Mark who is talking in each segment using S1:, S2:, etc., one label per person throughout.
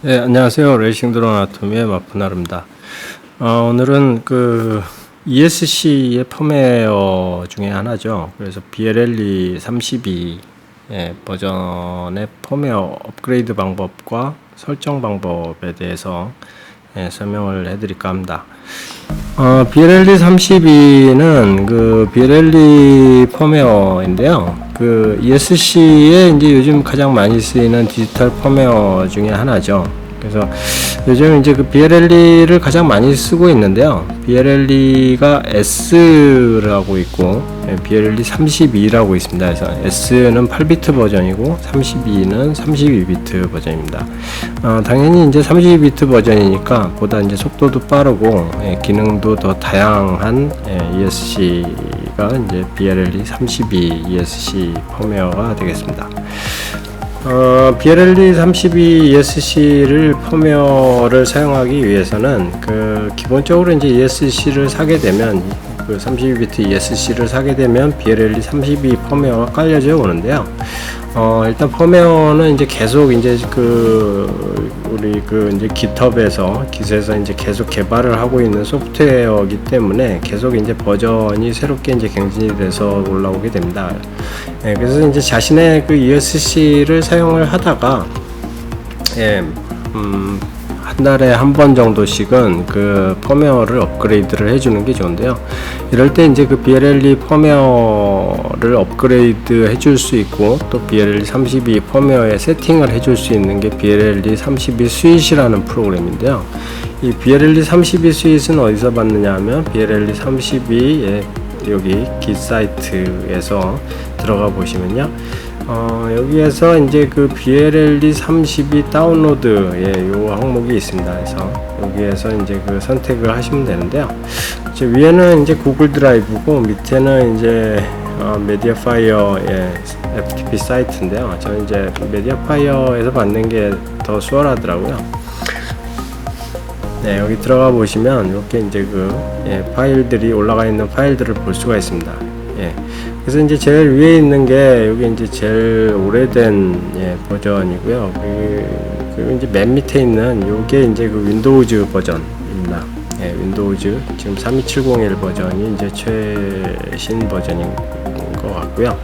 S1: 네, 안녕하세요. 레이싱 드론 아토미의 마프나르입니다. 오늘은 그 ESC의 펌웨어 중에 하나죠. 그래서 BLLE 32 버전의 펌웨어 업그레이드 방법과 설정 방법에 대해서 설명을 해드릴까 합니다. BLLE 32는 그 BLLE 펌웨어인데요. 그 ESC에 이제 요즘 가장 많이 쓰이는 디지털 펌웨어 중에 하나죠. 그래서 요즘 이제 그 BLLE를 가장 많이 쓰고 있는데요. BLLE가 S라고 있고 BLLE 32라고 있습니다. 그래서 S는 8비트 버전이고 32는 32비트 버전입니다. 당연히 이제 32비트 버전이니까 보다 이제 속도도 빠르고 기능도 더 다양한 ESC가 이제 BLLE 32 ESC 펌웨어가 되겠습니다. BLLE 32 ESC를 펌웨어를 사용하기 위해서는 기본적으로 이제 ESC를 사게 되면 그 32비트 ESC를 사게 되면 BLLE 32 펌웨어가 깔려져 오는데요. 일단 펌웨어는 이제 계속 이제 우리 이제 깃허브에서 깃에서 이제 계속 개발을 하고 있는 소프트웨어이기 때문에 계속 이제 버전이 새롭게 이제 갱신이 돼서 올라오게 됩니다. 그래서 이제 자신의 그 ESC를 사용을 하다가 한 달에 한 번 정도씩은 그 펌웨어를 업그레이드를 해주는 게 좋은데요. 이럴 때 이제 그 BLLE 펌웨어를 업그레이드 해줄 수 있고 또 BLLE 32 펌웨어에 세팅을 해줄 수 있는 게 BLLE 32 스윗이라는 프로그램인데요. 이 BLLE 32 스윗은 어디서 받느냐 하면 BLLE 32의 여기 깃 사이트에서 들어가 보시면요. 여기에서 이제 그 BLLE 32 다운로드 요 항목이 있습니다. 그래서 여기에서 이제 그 선택을 하시면 되는데요. 이제 위에는 이제 구글 드라이브고 밑에는 이제 메디어파이어의 FTP 사이트인데요. 저는 이제 메디어파이어에서 받는 게 더 수월하더라고요. 네, 여기 들어가 보시면 이렇게 이제 파일들이 올라가 있는 파일들을 볼 수가 있습니다. 그래서 이제 제일 위에 있는 게 여기 이제 제일 오래된 버전이고요. 그리고 이제 맨 밑에 있는 요게 이제 그 윈도우즈 버전입니다. 윈도우즈 지금 32701 버전이 이제 최신 버전인 것 같고요.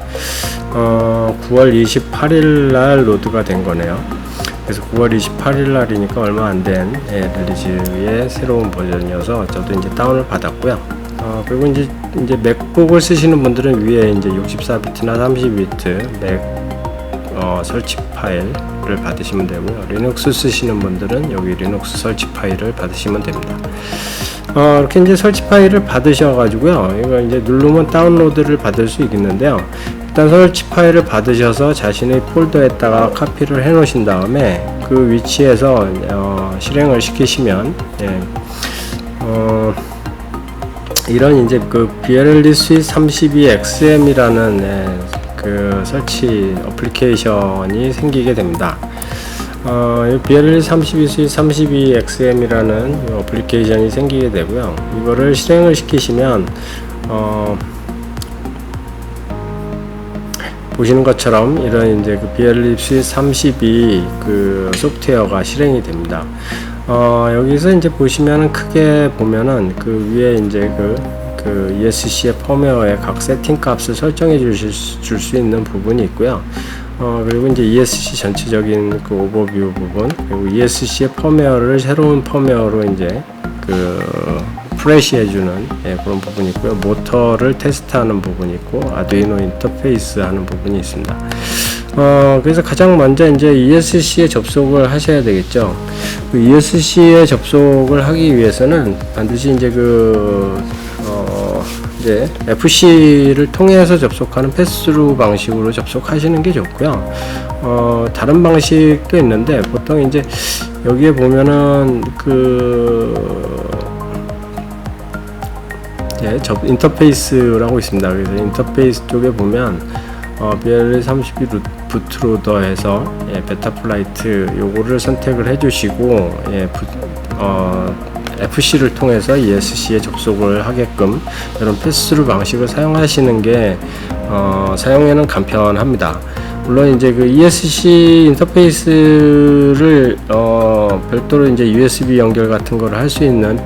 S1: 9월 28일 날 로드가 된 거네요. 그래서 9월 28일 날이니까 얼마 안 된 릴리즈의 새로운 버전이어서 저도 이제 다운을 받았고요. 그리고 이제 맥북을 쓰시는 분들은 위에 이제 64비트나 32비트 맥 설치 파일을 받으시면 되고요. 리눅스 쓰시는 분들은 여기 리눅스 설치 파일을 받으시면 됩니다. 이렇게 이제 설치 파일을 받으셔가지고요. 이거 이제 누르면 다운로드를 받을 수 있겠는데요. 일단 설치 파일을 받으셔서 자신의 폴더에다가 카피를 해 놓으신 다음에 그 위치에서 실행을 시키시면 이런 이제 그 BLLE 스윗 32XM이라는 그 설치 어플리케이션이 생기게 됩니다. BLLE 32 스윗 32XM이라는 어플리케이션이 생기게 되고요. 이거를 실행을 시키시면 보시는 것처럼 이런 이제 그 BLLE 스윗 32 그 소프트웨어가 실행이 됩니다. 여기서 이제 보시면은 크게 보면은 그 위에 이제 그 ESC의 펌웨어의 각 세팅 값을 설정해 줄 수 있는 부분이 있고요. 그리고 이제 ESC 전체적인 그 오버뷰 부분, 그리고 ESC의 펌웨어를 새로운 펌웨어로 이제 프레시 해주는 그런 부분이 있고요. 모터를 테스트하는 부분이 있고, 아두이노 인터페이스 하는 부분이 있습니다. 그래서 가장 먼저 이제 ESC에 접속을 하셔야 되겠죠. 그 ESC에 접속을 하기 위해서는 반드시 이제 이제 FC를 통해서 접속하는 패스스루 방식으로 접속하시는 게 좋고요. 다른 방식도 있는데 보통 이제 여기에 보면은 인터페이스라고 있습니다. 그래서 인터페이스 쪽에 보면 BLLE 32 부트로더 해서 베타 플라이트 요거를 선택을 해주시고 FC를 통해서 ESC에 접속을 하게끔 이런 패스스루 방식을 사용하시는 게 사용에는 간편합니다. 물론 이제 그 ESC 인터페이스를 별도로 이제 USB 연결 같은 걸 할 수 있는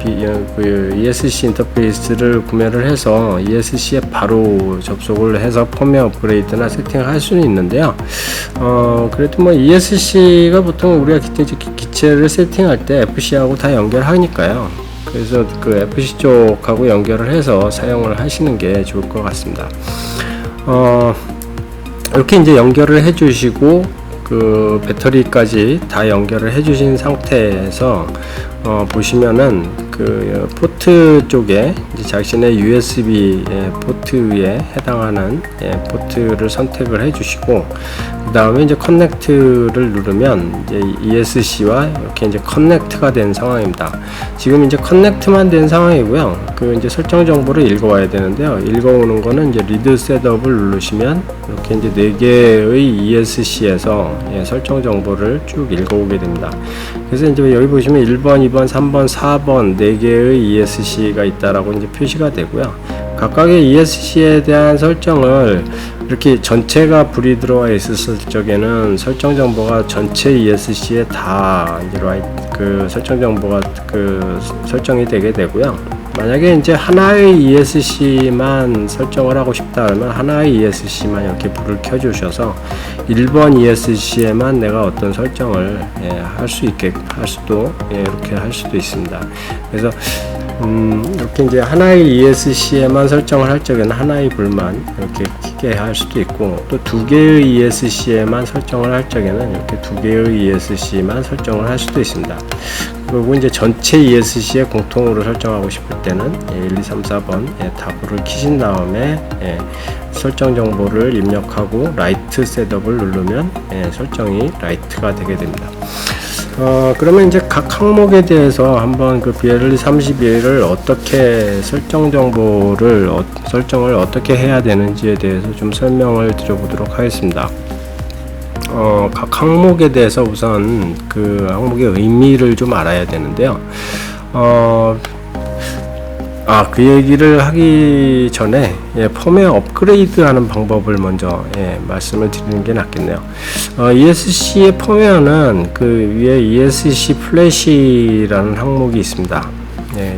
S1: 그 ESC 인터페이스를 구매를 해서 ESC에 바로 접속을 해서 펌웨어 업그레이드나 세팅을 할 수는 있는데요. 그래도 뭐 ESC가 보통 우리가 기체를 세팅할 때 FC하고 다 연결하니까요. 그래서 그 FC 쪽하고 연결을 해서 사용을 하시는 게 좋을 것 같습니다. 이렇게 이제 연결을 해 주시고 그 배터리까지 다 연결을 해 주신 상태에서 보시면은 그 포트 쪽에 이제 자신의 USB 포트에 해당하는 포트를 선택을 해 주시고 그 다음에 이제 커넥트를 누르면 이제 ESC와 이렇게 이제 커넥트가 된 상황입니다. 지금 이제 커넥트만 된 상황이고요. 그 이제 설정 정보를 읽어와야 되는데요. 읽어오는 거는 이제 리드 셋업을 누르시면 이렇게 이제 4개의 ESC에서 설정 정보를 쭉 읽어오게 됩니다. 그래서 이제 여기 보시면 1번, 2번, 3번, 4번 4개의 ESC가 있다라고 이제 표시가 되고요. 각각의 ESC에 대한 설정을 이렇게 전체가 불이 들어와 있었을 적에는 설정 정보가 전체 ESC에 다 이제 그 설정 정보가 그 설정이 되게 되고요. 만약에 이제 하나의 ESC만 설정을 하고 싶다 그러면 하나의 ESC만 이렇게 불을 켜 주셔서 1번 ESC에만 내가 어떤 설정을 할 수 있게 할 수도 이렇게 할 수도 있습니다. 그래서 이렇게 이제 하나의 ESC에만 설정을 할 적에는 하나의 불만 이렇게 켜게 할 수도 있고 또 2개의 ESC에만 설정을 할 적에는 이렇게 2개의 ESC만 설정을 할 수도 있습니다. 그리고 이제 전체 ESC에 공통으로 설정하고 싶을 때는 1, 2, 3, 4번 탑을 키신 다음에 설정 정보를 입력하고 라이트 셋업을 누르면 설정이 라이트가 되게 됩니다. 그러면 이제 각 항목에 대해서 한번 그 BLE31을 어떻게 설정을 어떻게 해야 되는지에 대해서 좀 설명을 드려보도록 하겠습니다. 각 항목에 대해서 우선 그 항목의 의미를 좀 알아야 되는데요. 그 얘기를 하기 전에 펌웨어 업그레이드 하는 방법을 먼저 말씀을 드리는 게 낫겠네요. ESC의 펌웨어는 그 위에 ESC 플래시라는 항목이 있습니다.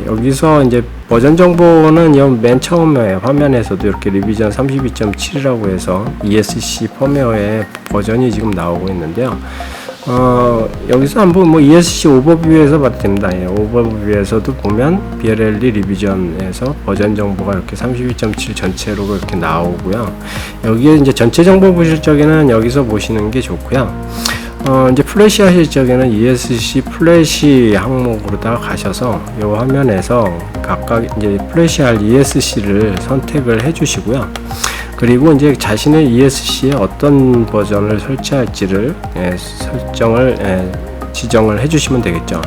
S1: 여기서 이제 버전 정보는 맨 처음에 화면에서도 이렇게 리비전 32.7이라고 해서 ESC 펌웨어의 버전이 지금 나오고 있는데요. 여기서 한번 뭐 ESC 오버뷰에서 봐도 됩니다. 오버뷰에서도 보면 BLE 리비전에서 버전 정보가 이렇게 32.7 전체로 이렇게 나오고요. 여기에 이제 전체 정보 보실 적에는 여기서 보시는 게 좋고요. 이제 플래시 하실 적에는 ESC 플래시 항목으로다가 가셔서 이 화면에서 각각 이제 플래시할 ESC를 선택을 해 주시고요. 그리고 이제 자신의 ESC에 어떤 버전을 설치할지를 지정을 해주시면 되겠죠.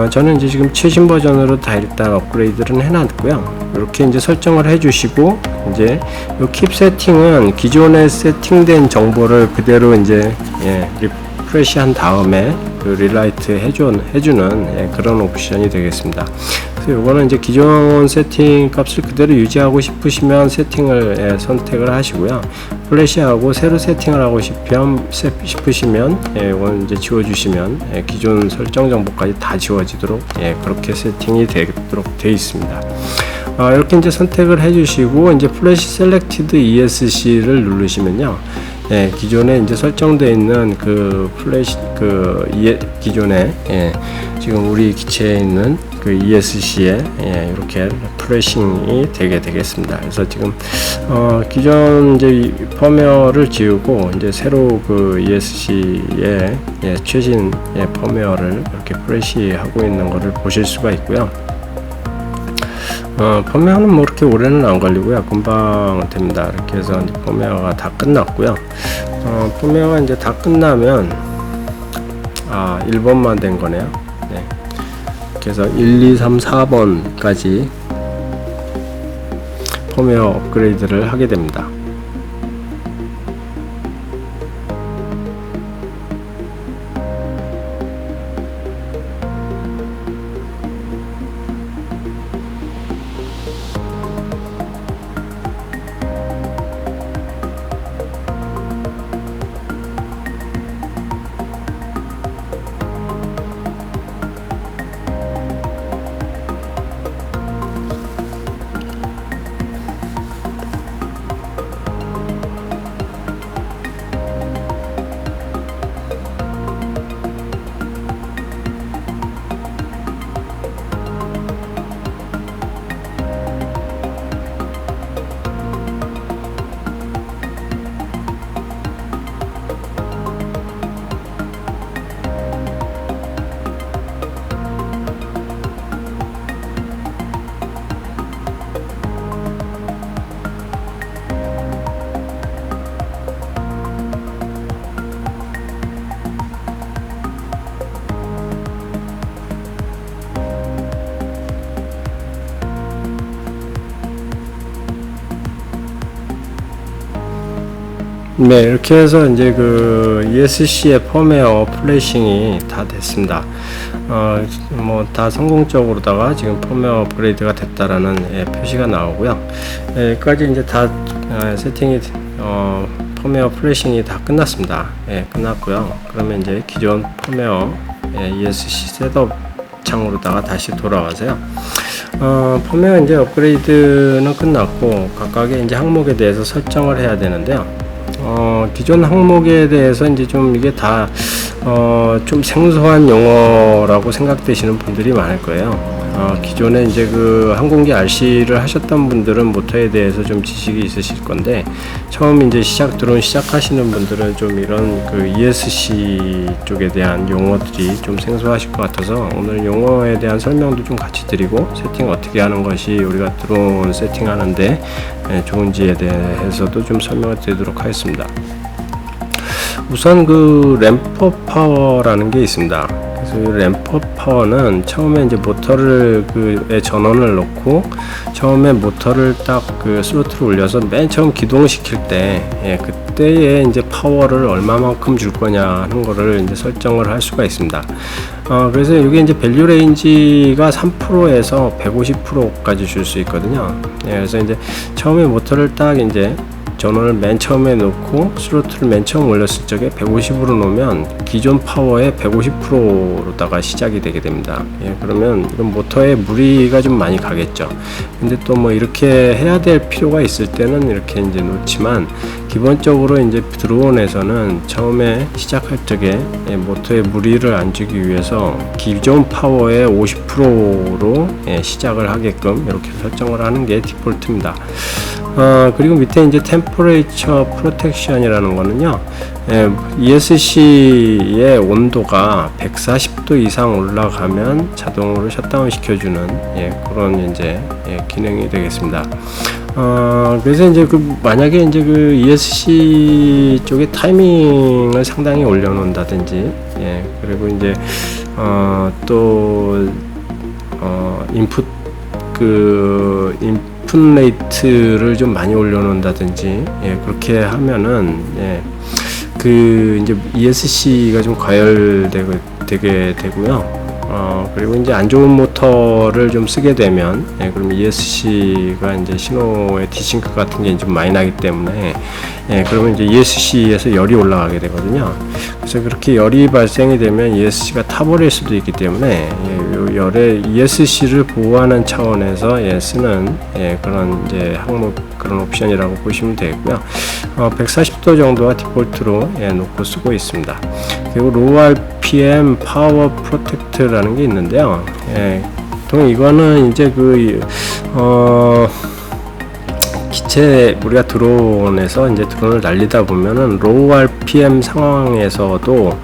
S1: 저는 이제 지금 최신 버전으로 다 일단 업그레이드를 해놨고요. 이렇게 이제 설정을 해주시고 이제 이 킵 세팅은 기존에 세팅된 정보를 그대로 이제 리프레시한 다음에 그 릴라이트 해주는 그런 옵션이 되겠습니다. 그래서 이거는 이제 기존 세팅 값을 그대로 유지하고 싶으시면 세팅을 선택을 하시고요. 플래시하고 새로 세팅을 하고 싶으시면 이건 이제 지워주시면 기존 설정 정보까지 다 지워지도록 그렇게 세팅이 되도록 되어 있습니다. 이렇게 이제 선택을 해주시고 이제 플래시 셀렉티드 ESC를 누르시면요. 기존에 이제 설정되어 있는 그 플래시 기존에 지금 우리 기체에 있는 그 ESC에 이렇게 플래싱이 되게 되겠습니다. 그래서 지금 기존 이제 펌웨어를 지우고 이제 새로 그 ESC의 최신 펌웨어를 이렇게 플래시하고 있는 것을 보실 수가 있고요. 펌웨어는 뭐 이렇게 오래는 안 걸리고요. 금방 됩니다. 이렇게 해서 이제 펌웨어가 다 끝났고요. 펌웨어가 이제 다 끝나면 1번만 된 거네요. 그래서 1, 2, 3, 4번까지 펌웨어 업그레이드를 하게 됩니다. 네, 이렇게 해서 이제 그 ESC의 펌웨어 플래싱이 다 됐습니다. 뭐 다 성공적으로다가 지금 펌웨어 업그레이드가 됐다라는 표시가 나오고요. 여기까지 이제 다 세팅이 펌웨어 플래싱이 다 끝났습니다. 끝났고요. 그러면 이제 기존 펌웨어 ESC 셋업 창으로다가 다시 돌아와서요. 펌웨어 이제 업그레이드는 끝났고 각각의 이제 항목에 대해서 설정을 해야 되는데요. 기존 항목에 대해서 이제 좀 이게 다 좀 생소한 용어라고 생각되시는 분들이 많을 거예요. 기존에 이제 그 항공기 RC를 하셨던 분들은 모터에 대해서 좀 지식이 있으실 건데, 처음 이제 드론 시작하시는 분들은 좀 이런 그 ESC 쪽에 대한 용어들이 좀 생소하실 것 같아서 오늘 용어에 대한 설명도 좀 같이 드리고, 세팅 어떻게 하는 것이 우리가 드론 세팅하는데 좋은지에 대해서도 좀 설명을 드리도록 하겠습니다. 우선 그 램프업 파워라는 게 있습니다. 그래서 이 램프업 파워는 처음에 이제 모터를 그 전원을 넣고 처음에 모터를 딱 그 스로틀을 올려서 맨 처음 기동시킬 때 그때에 이제 파워를 얼마만큼 줄 거냐 하는 거를 이제 설정을 할 수가 있습니다. 그래서 이게 이제 밸류 레인지가 3%에서 150%까지 줄 수 있거든요. 그래서 이제 처음에 모터를 딱 이제 전원을 맨 처음에 놓고 스로틀을 맨 처음 올렸을 적에 150으로 놓으면 기존 파워의 150%로다가 시작이 되게 됩니다. 그러면 이건 모터에 무리가 좀 많이 가겠죠. 근데 또 뭐 이렇게 해야 될 필요가 있을 때는 이렇게 이제 놓지만, 기본적으로 이제 드론에서는 처음에 시작할 적에 모터에 무리를 안 주기 위해서 기존 파워의 50%로 시작을 하게끔 이렇게 설정을 하는 게 디폴트입니다. 그리고 밑에 이제 Temperature Protection이라는 거는요, ESC의 온도가 140도 이상 올라가면 자동으로 셧다운 시켜주는 그런 이제 기능이 되겠습니다. 그래서 이제 만약에 이제 그 ESC 쪽에 타이밍을 상당히 올려놓는다든지, 그리고 이제 또 인풋 레이트를 좀 많이 올려놓는다든지, 그렇게 하면은 그 이제 ESC가 좀 되게 되고요. 그리고 이제 안 좋은 모터를 좀 쓰게 되면, 그럼 ESC가 이제 신호의 디싱크 같은 게 좀 많이 나기 때문에, 그러면 이제 ESC에서 열이 올라가게 되거든요. 그래서 그렇게 열이 발생이 되면 ESC가 타버릴 수도 있기 때문에, 열의 ESC를 보호하는 차원에서 쓰는 그런 이제 항목, 그런 옵션이라고 보시면 되고요. 140도 정도가 디폴트로 놓고 쓰고 있습니다. 그리고 로우 RPM 파워 프로텍트라는 게 있는데요. 보통 이거는 이제 기체, 우리가 드론에서 이제 드론을 날리다 보면은 로우 RPM 상황에서도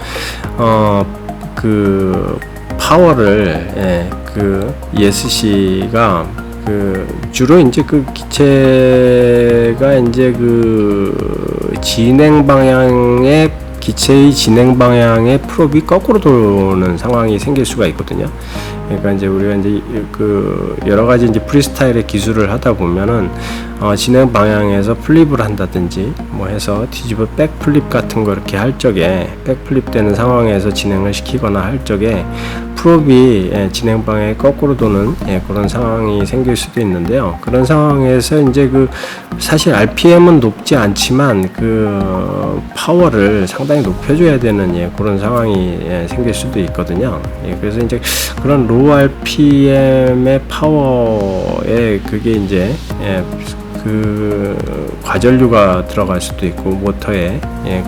S1: 그 파워를 그 ESC가 주로 이제 그 기체가 이제 기체의 진행 방향의 프롭이 거꾸로 도는 상황이 생길 수가 있거든요. 그러니까 이제 우리가 이제 여러 가지 이제 프리스타일의 기술을 하다 보면은 진행 방향에서 플립을 한다든지 뭐 해서 백 플립 같은 거 이렇게 할 적에, 백 플립 되는 상황에서 진행을 시키거나 할 적에 프롭이 진행 방향에 거꾸로 도는 그런 상황이 생길 수도 있는데요. 그런 상황에서 이제 사실 RPM은 높지 않지만 파워를 상당히 높여줘야 되는 그런 상황이 생길 수도 있거든요. 그래서 이제 그런 로우 RPM의 파워에 그게 이제 과전류가 들어갈 수도 있고 모터에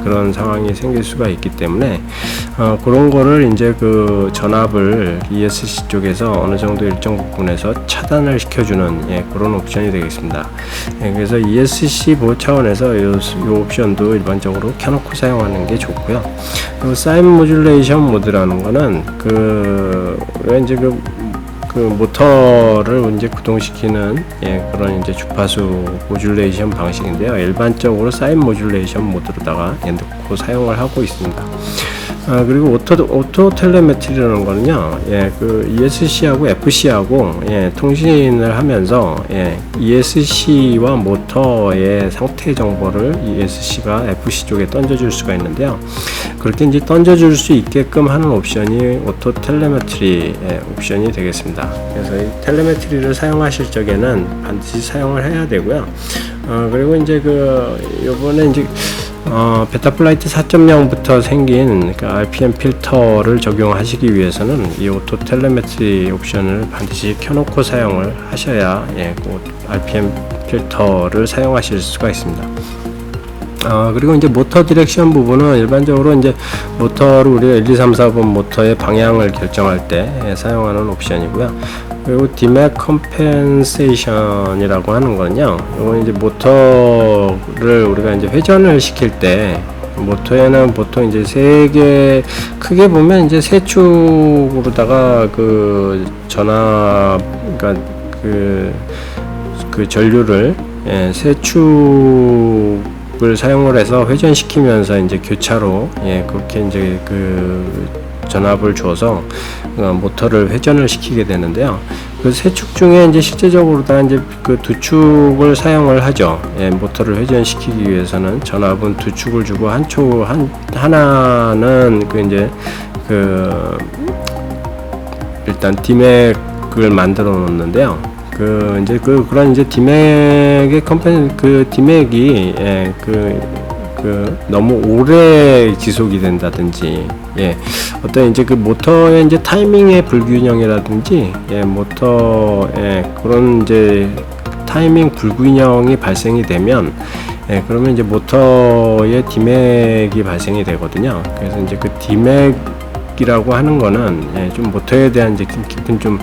S1: 그런 상황이 생길 수가 있기 때문에 그런 거를 이제 전압을 ESC 쪽에서 어느 정도 일정 부분에서 차단을 시켜주는 그런 옵션이 되겠습니다. 그래서 ESC 보호 차원에서 이 옵션도 일반적으로 켜놓고 사용하는 게 좋고요. 그리고 사인 모듈레이션 모드라는 거는 이제 모터를 이제 구동시키는 그런 이제 주파수 모듈레이션 방식인데요. 일반적으로 사인 모듈레이션 모드로다가 넣고 사용을 하고 있습니다. 그리고 오토 텔레메트리라는 거는요, 그 ESC하고 FC하고 통신을 하면서 ESC와 모터의 상태 정보를 ESC가 FC 쪽에 던져줄 수가 있는데요. 그렇게 이제 던져줄 수 있게끔 하는 옵션이 오토 텔레메트리 옵션이 되겠습니다. 그래서 이 텔레메트리를 사용하실 적에는 반드시 사용을 해야 되고요. 그리고 이제 요번에 이제 베타플라이트 4.0부터 생긴 그 RPM 필터를 적용하시기 위해서는 이 오토 텔레메트리 옵션을 반드시 켜놓고 사용을 하셔야 그 RPM 필터를 사용하실 수가 있습니다. 그리고 이제 모터 디렉션 부분은 일반적으로 이제 모터를 우리가 1, 2, 3, 4번 모터의 방향을 결정할 때 사용하는 옵션이고요. 그리고 디맥 컴펜세이션이라고 하는 거는요, 이건 이제 모터를 우리가 이제 회전을 시킬 때 모터에는 보통 이제 크게 보면 이제 세 축으로다가 그 전압, 그러니까 그 전류를 세 축을 사용을 해서 회전시키면서 이제 교차로 그렇게 이제 그 전압을 줘서 모터를 회전을 시키게 되는데요. 그 세 축 중에 이제 실제적으로 다 이제 그 두 축을 사용을 하죠. 모터를 회전시키기 위해서는 전압은 두 축을 주고 하나는 그 이제 일단 디맥을 만들어 놓는데요. 그런 이제 디맥의 디맥이 너무 오래 지속이 된다든지, 어떤 이제 그 모터의 이제 타이밍의 불균형이라든지, 모터의 그런 이제 타이밍 불균형이 발생이 되면, 그러면 이제 모터의 디맥이 발생이 되거든요. 그래서 이제 그 디맥이라고 하는 거는, 좀 모터에 대한 이제 깊은 좀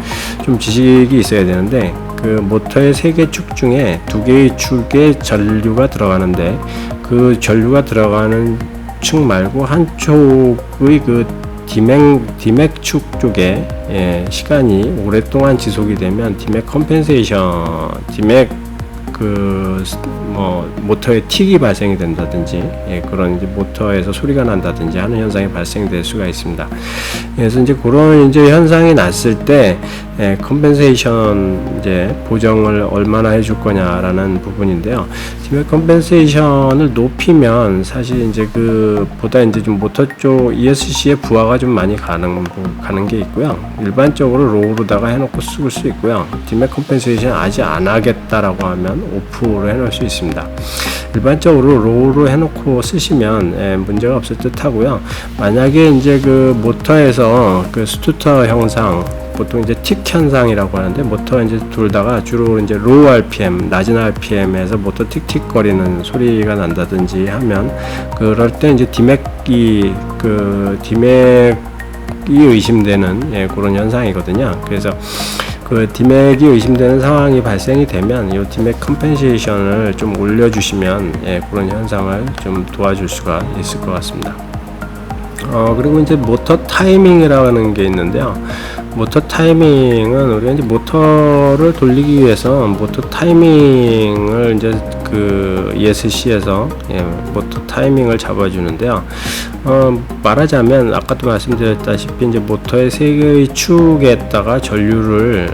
S1: 지식이 있어야 되는데, 그 모터의 3개 축 중에 2개의 축에 전류가 들어가는데, 그 전류가 들어가는 축 말고 한쪽의 그 디맥 축 쪽에 시간이 오랫동안 지속이 되면 디맥 컴펜세이션, 모터에 틱이 발생이 된다든지, 그런 이제 모터에서 소리가 난다든지 하는 현상이 발생될 수가 있습니다. 그래서 이제 그런 이제 현상이 났을 때 컴펜세이션 이제 보정을 얼마나 해줄 거냐라는 부분인데요. 디맥 컴펜세이션을 높이면 사실 이제 보다 이제 좀 모터 쪽 ESC의 부하가 좀 많이 가는 게 있고요. 일반적으로 로우로다가 해놓고 쓸 수 있고요. 디맥 컴펜세이션 아직 안 하겠다라고 하면 오프로 해놓을 수 있습니다. 일반적으로 로우로 해놓고 쓰시면 문제가 없을 듯 하고요. 만약에 이제 그 모터에서 그 스투터 형상, 보통 이제 틱 현상이라고 하는데, 모터 이제 돌다가 주로 이제 로우 RPM, 낮은 RPM에서 모터 틱틱거리는 소리가 난다든지 하면, 그럴 때 이제 디맥이 의심되는 그런 현상이거든요. 그래서 그 디맥이 의심되는 상황이 발생이 되면 이 디맥 컴펜세이션을 좀 올려주시면 그런 현상을 좀 도와줄 수가 있을 것 같습니다. 그리고 이제 모터 타이밍이라는 게 있는데요. 모터 타이밍은 우리가 이제 모터를 돌리기 위해서 모터 타이밍을 이제 그 ESC에서 모터 타이밍을 잡아주는데요. 말하자면 아까도 말씀드렸다시피 이제 모터의 3개의 축에다가 전류를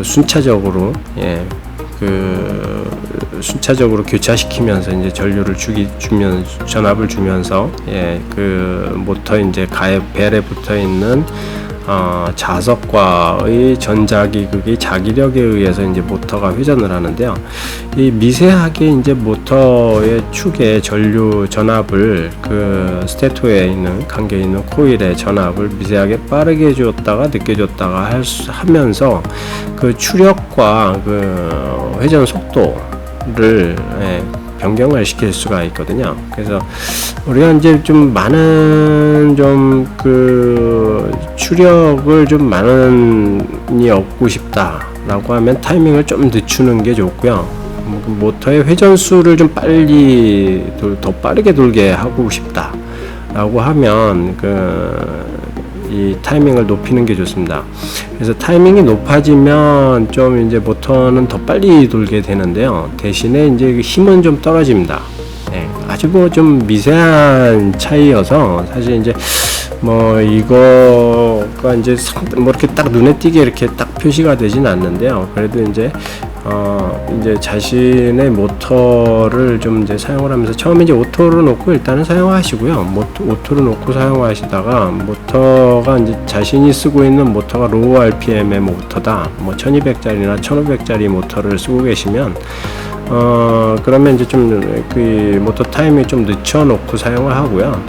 S1: 순차적으로 순차적으로 교차시키면서 이제 전류를 전압을 주면서 그 모터 이제 벨에 붙어 있는 자석과의 전자기극의 자기력에 의해서 이제 모터가 회전을 하는데요. 이 미세하게 이제 모터의 축에 전압을 그 스테토에 있는 감겨 있는 코일의 전압을 미세하게 빠르게 줬다가 늦게 줬다가 하면서 그 추력과 그 회전 속도를 변경을 시킬 수가 있거든요. 그래서 우리가 이제 좀 많은 추력을 좀 많이 얻고 싶다라고 하면 타이밍을 좀 늦추는 게 좋고요. 모터의 회전수를 좀 더 빠르게 돌게 하고 싶다라고 하면 이 타이밍을 높이는 게 좋습니다. 그래서 타이밍이 높아지면 좀 이제 모터는 더 빨리 돌게 되는데요. 대신에 이제 힘은 좀 떨어집니다. 아주 뭐 좀 미세한 차이여서 사실 이제 뭐 이거가 이제 뭐 이렇게 딱 눈에 띄게 이렇게 딱 표시가 되진 않는데요. 그래도 이제 자신의 모터를 좀 이제 사용을 하면서 처음에 이제 오토로 놓고 일단은 사용하시고요. 오토로 놓고 사용하시다가 모터가 이제 자신이 쓰고 있는 모터가 로우 RPM의 모터다. 뭐 1200짜리나 1500짜리 모터를 쓰고 계시면 그러면 이제 좀 그 모터 타임이 좀 늦춰놓고 사용을 하고요.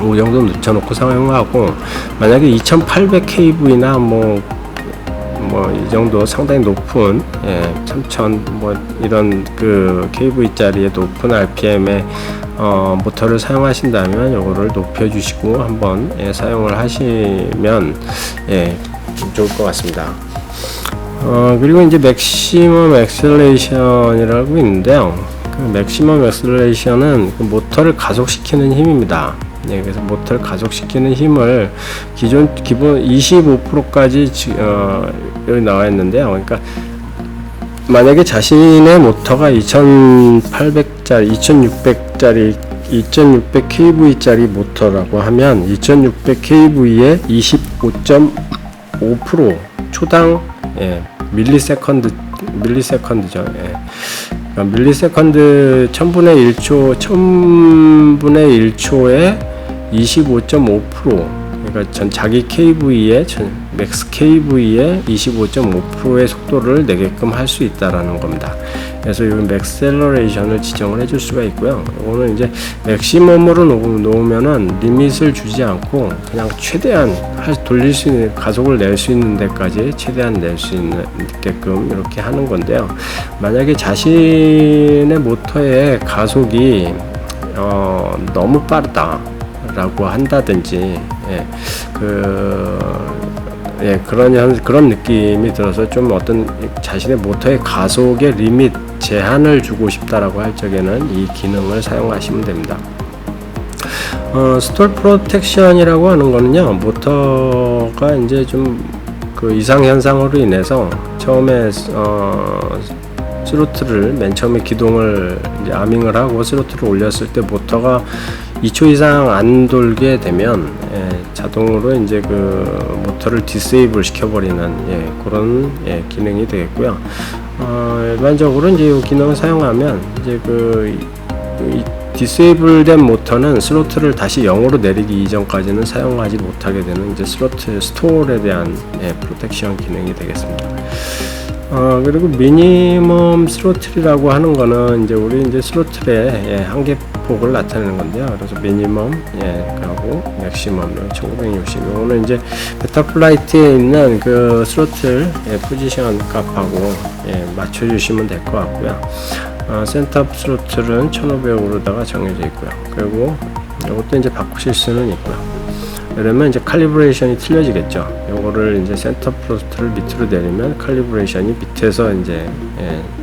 S1: 이 정도 늦춰놓고 사용하고, 만약에 2800kV나 뭐 이 정도 상당히 높은 3000 뭐 이런 그 kV짜리의 높은 RPM의 모터를 사용하신다면 요거를 높여주시고 한번 사용을 하시면 좋을 것 같습니다. 그리고 이제 맥시멈 엑셀레이션이라고 있는데요. 그 맥시멈 엑셀레이션은 그 모터를 가속시키는 힘입니다. 그래서 모터를 가속시키는 힘을 기본 25%까지 여기 나와 있는데요. 그러니까 만약에 자신의 모터가 2800짜리, 2600짜리, 2600kV짜리 모터라고 하면 2600kV에 25.5% 초당 밀리세컨드죠. 그러니까 밀리세컨드 1000분의 1초에 25.5%, 그러니까 자기 KV에 맥스 KV에 25.5%의 속도를 내게끔 할 수 있다라는 겁니다. 그래서 이 맥셀러레이션을 지정을 해줄 수가 있고요. 이거는 이제 맥시멈으로 놓으면은 리밋을 주지 않고 그냥 최대한 돌릴 수 있는, 가속을 낼 수 있는 데까지 최대한 낼 수 있게끔 이렇게 하는 건데요. 만약에 자신의 모터의 가속이 너무 빠르다 라고 한다든지 그런 느낌이 들어서 좀 어떤 자신의 모터의 가속의 리밋 제한을 주고 싶다라고 할 적에는 이 기능을 사용하시면 됩니다. 스톨 프로텍션이라고 하는 거는요, 모터가 이제 좀 그 이상 현상으로 인해서 처음에 스로틀을 맨 처음에 기동을 이제 아밍을 하고 스로틀을 올렸을 때 모터가 2초 이상 안 돌게 되면 자동으로 이제 그 모터를 디세이블 시켜버리는 그런 기능이 되겠고요. 일반적으로 이제 이 기능을 사용하면 이제 이 디세이블된 모터는 스로틀을 다시 0으로 내리기 이전까지는 사용하지 못하게 되는 이제 스로틀 스톨에 대한 프로텍션 기능이 되겠습니다. 그리고 미니멈 스로틀이라고 하는 거는 이제 우리 이제 스로틀의 한계폭을 나타내는 건데요. 그래서 미니멈 하고 맥시멈 1960. 이거는 이제 베타플라이트에 있는 그 스로틀 포지션 값하고 맞춰주시면 될 것 같고요. 센터업 스로틀은 1500으로다가 정해져 있고요. 그리고 이것도 이제 바꾸실 수는 있고요. 그러면 이제 칼리브레이션이 틀려지겠죠. 요거를 이제 센터 프로스트를 밑으로 내리면 칼리브레이션이 밑에서 이제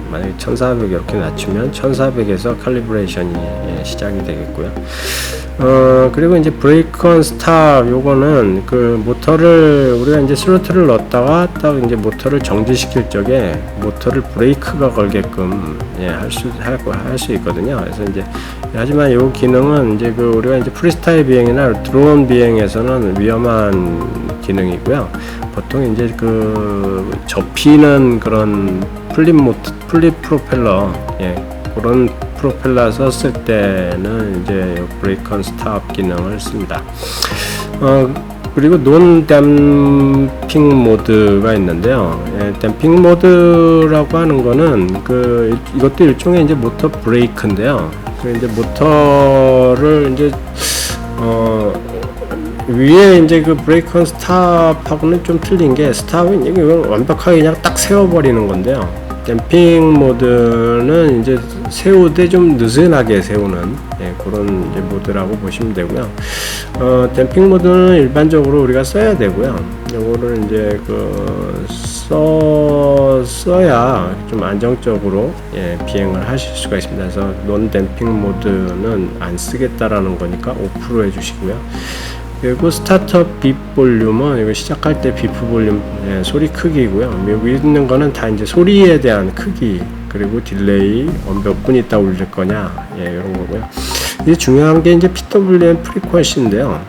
S1: 만약에 1400 이렇게 낮추면 1400에서 칼리브레이션이 시작이 되겠고요. 그리고 이제 브레이크 온 스탑, 요거는 그 모터를 우리가 이제 스로틀을 넣었다가 딱 이제 모터를 정지시킬 적에 모터를 브레이크가 걸게끔 할 수 있거든요. 그래서 이제 하지만 이 기능은 이제 그 우리가 이제 프리스타일 비행이나 드론 비행에서는 위험한 기능이고요. 보통 이제 그 접히는 그런 플립 프로펠러 그런 프로펠러 썼을 때는 이제 브레이크 온 스탑 기능을 씁니다. 그리고 논 댐핑 모드가 있는데요. 댐핑 모드라고 하는 거는 이것도 일종의 이제 모터 브레이크인데요. 이제 모터를 이제 위에 이제 그 브레이크 온 스탑하고는 좀 틀린 게, 스탑은 이걸 완벽하게 그냥 딱 세워버리는 건데요. 댐핑 모드는 이제 세우되 좀 느슨하게 세우는 그런 이제 모드라고 보시면 되고요. 댐핑 모드는 일반적으로 우리가 써야 되고요. 이거를 이제 써야 좀 안정적으로 비행을 하실 수가 있습니다. 그래서 논 댐핑 모드는 안 쓰겠다라는 거니까 5% 해주시고요. 그리고 스타트업 빕 볼륨은 이거 시작할 때 비프 볼륨 소리 크기고요. 여기 있는 거는 다 이제 소리에 대한 크기, 그리고 딜레이 몇 분 있다 올릴 거냐, 이런 거고요. 이게 중요한 게 이제 PWM 프리퀀시인데요.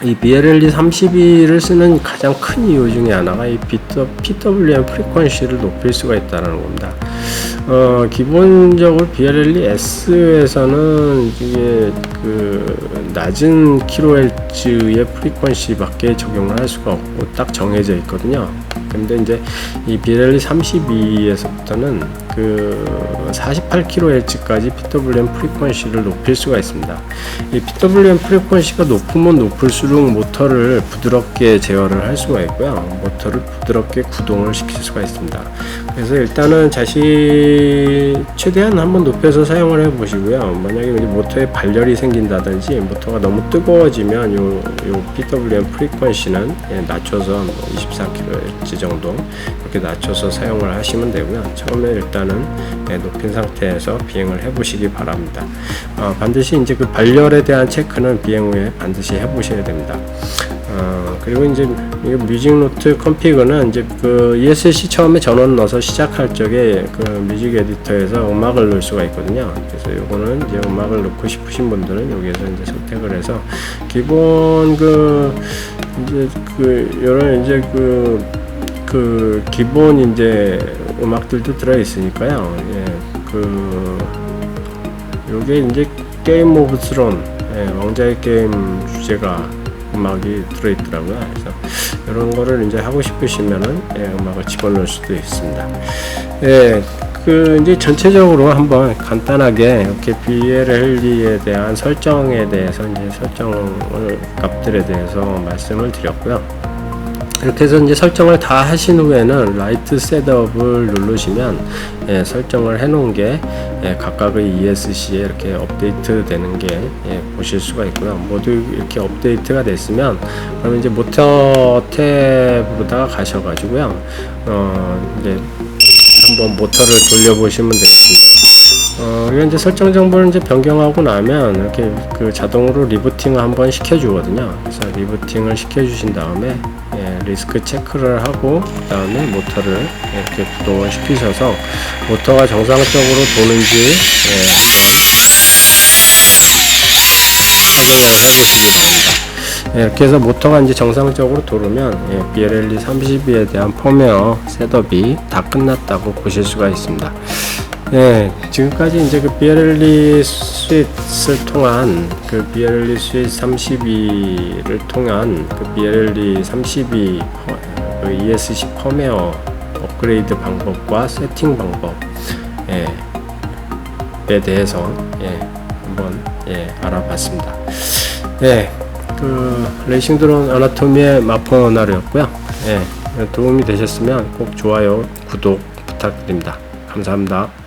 S1: 이 BLLE 32를 쓰는 가장 큰 이유 중에 하나가 이 PWM 프리퀀시를 높일 수가 있다는 겁니다. 기본적으로 BLLE S에서는 이게 낮은 kHz의 프리퀀시밖에 적용을 할 수가 없고 딱 정해져 있거든요. 근데 이제 이 BLLE 32에서부터는 48kHz까지 PWM 프리퀀시를 높일 수가 있습니다. 이 PWM 프리퀀시가 높으면 높을수록 모터를 부드럽게 제어를 할 수가 있고요. 모터를 부드럽게 구동을 시킬 수가 있습니다. 그래서 일단은 최대한 한번 높여서 사용을 해 보시고요. 만약에 모터에 발열이 생긴다든지 모터가 너무 뜨거워지면 요 PWM 프리퀀시는 낮춰서 24kHz 정도 이렇게 낮춰서 사용을 하시면 되고요. 처음에 일단은 높인 상태에서 비행을 해 보시기 바랍니다. 반드시 이제 그 발열에 대한 체크는 비행 후에 반드시 해 보셔야 됩니다. 그리고 이제 뮤직 노트 컴피그는 이제 ESC 처음에 전원 넣어서 시작할 적에 뮤직 에디터에서 음악을 넣을 수가 있거든요. 그래서 요거는 이제 음악을 넣고 싶으신 분들은 여기에서 이제 선택을 해서 기본 요런 이제 기본 이제 음악들도 들어 있으니까요. 요게 이제 게임 오브 스론, 왕자의 게임 주제가 음악이 들어있더라고요. 그래서 이런 거를 이제 하고 싶으시면은 음악을 집어넣을 수도 있습니다. 이제 전체적으로 한번 간단하게 이렇게 BLLE에 대한 설정에 대해서 이제 값들에 대해서 말씀을 드렸고요. 이렇게 해서 이제 설정을 다 하신 후에는 라이트 셋업을 누르시면 설정을 해 놓은 게 각각의 ESC에 이렇게 업데이트 되는 게 보실 수가 있고요. 모두 이렇게 업데이트가 됐으면 그러면 이제 모터 탭으로다가 가셔가지고요. 이제 한번 모터를 돌려보시면 되겠습니다. 이런 이제 설정 정보를 이제 변경하고 나면 이렇게 자동으로 리부팅을 한번 시켜주거든요. 그래서 리부팅을 시켜주신 다음에 리스크 체크를 하고 그 다음에 모터를 이렇게 구동을 시키셔서 모터가 정상적으로 도는지 한번 확인을 해보시기 바랍니다. 이렇게 해서 모터가 이제 정상적으로 돌으면 BLLE 32에 대한 펌웨어 셋업이 다 끝났다고 보실 수가 있습니다. 지금까지 이제
S2: BLLE 스윗을 통한 BLLE 스윗 32를 통한 BLLE 32 ESC 펌웨어 업그레이드 방법과 세팅 방법에 대해서 한번 알아봤습니다. 레이싱 드론 아나토미의 마포나루였고요. 도움이 되셨으면 꼭 좋아요, 구독 부탁드립니다. 감사합니다.